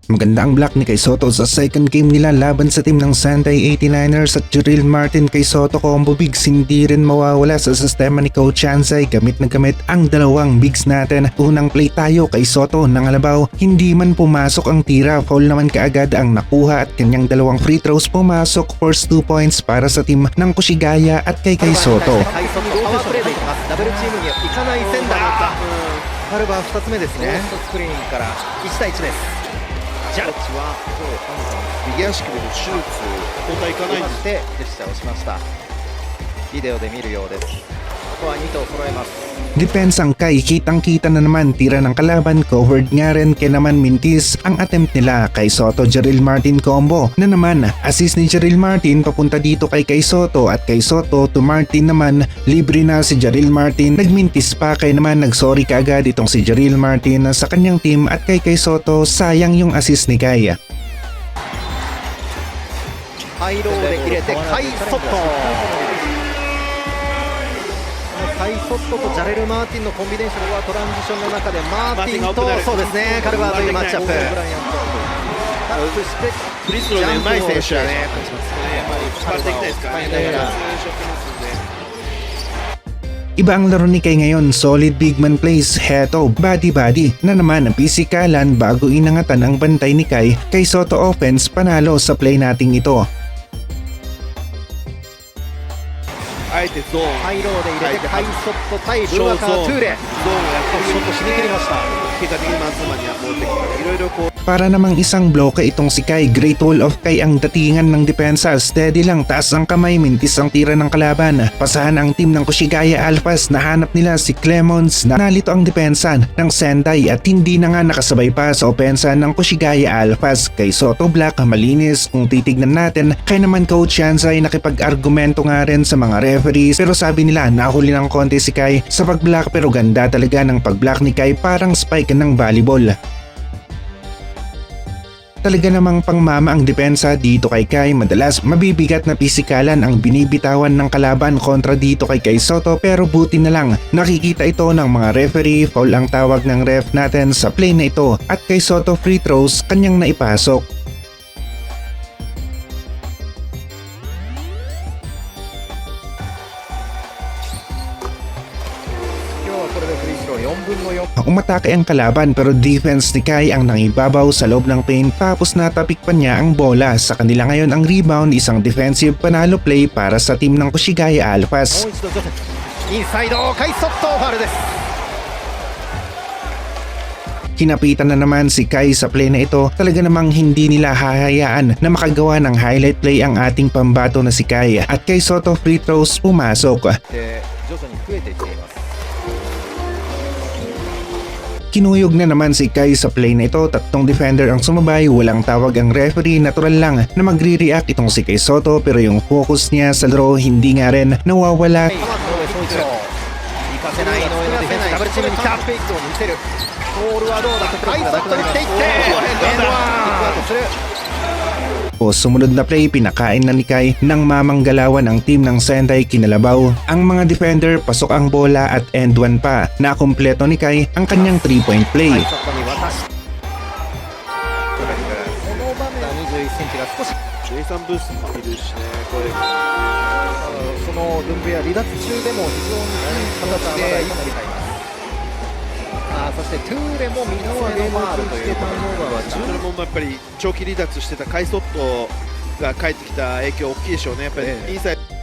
Maganda ang block ni Kai Sotto sa second game nila laban sa team ng Sendai 89ers at Jerill Martin. Kai Sotto combo bigs hindi rin mawawala sa sistema ni Coach Chansay. Gamit na gamit ang dalawang bigs natin. Unang play tayo, Kai Sotto ng Alabaw. Hindi man pumasok ang tira, foul naman kaagad ang nakuha at kanyang dalawang free throws pumasok. First 2 points para sa team ng Kushigaya at kay Kai Sotto. ダブルチームにはいかない仙台カルバー2つ目ですね。スクリーンから1対1です。ジャッジは右足首の手術交代いかないんですでジェスチャーをしました。ビデオで見るようです。ここは2頭揃えます。Depensang Kai, kitang-kita na naman tira ng kalaban, covered nga rin kaya naman mintis ang attempt nila. Kai Sotto Jerill Martin combo na naman assist ni Jerill Martin papunta dito kay Kai Sotto at Kai Sotto to Martin naman, libre na si Jerill Martin, nagmintis pa kaya naman nagsorry kaagad itong si Jerill Martin sa kanyang team at kay Kai Sotto sayang yung assist ni Kai. ハイローで入れてカイソットカイソットとジャレル・マーティンのコンビネーションはトランジションの中でマーティンとそうですねカルバーというマッチアップ。そしてフリースローでうまい選手だね。使っていきたいですからね。 Iba ang laro ni Kai ngayon, solid big man plays, heto, body-body na naman ang pisikalan bago inangatan ang bantay ni Kai. Kai Sotto offense panalo sa play nating ito. あえてゾーンハイローで入れてカイソット対ブルワカートゥーレゾーンをやってショット締め切りました。結果的にマンツーマンには持ってきたいろいろこう Para namang isang bloke itong si Kai, great wall of Kai ang datingan ng depensa, steady lang, taas ang kamay, mintis ang tira ng kalaban. Pasahan ang team ng Kushigaya Alphas, nahanap nila si Clemons na nalito ang depensa ng Sendai at hindi na nga nakasabay pa sa opensa ng Kushigaya Alphas. Kai Sotto Black, malinis kung titignan natin, kaya naman Coach Chansay nakipag-argumento nga rin sa mga referees pero sabi nila nahuli ng konti si Kai sa pag-block pero ganda talaga ng pag-block ni Kai, parang spike ng volleyball. Talaga namang pangmama ang depensa dito kay Kai, madalas mabibigat na pisikalan ang binibitawan ng kalaban kontra dito kay Kai Sotto pero buti na lang nakikita ito ng mga referee, foul ang tawag ng ref natin sa play na ito at Kai Sotto free throws kanyang naipasok. Umatake ang kalaban pero defense ni Kai ang nangibabaw sa loob ng paint tapos natapik pa niya ang bola. Sa kanila ngayon ang rebound, isang defensive panalo play para sa team ng Kushigaya Alphas. Kinapitan na naman si Kai sa play na ito. Talaga namang hindi nila hahayaan na makagawa ng highlight play ang ating pambato na si Kai at Kai Sotto free throws pumasok. Kinuyog na naman si Kai sa play na ito, tatlong defender ang sumabay, walang tawag ang referee, natural lang na magre-react itong si Kai Sotto pero yung focus niya sa laro hindi nga rin nawawala. O sumunod na play, pinakain na ni Kai ng mamanggalawan ang team ng Sendai Kinalabaw. Ang mga defender pasok ang bola at end one pa. Nakumpleto ni Kai ang kanyang 3-point play. Ah, そしてトゥーレも右のファールというターンオーバーはそれもやっぱり長期離脱してたカイソットが帰ってきた影響大きいでしょうね。やっぱりインサイド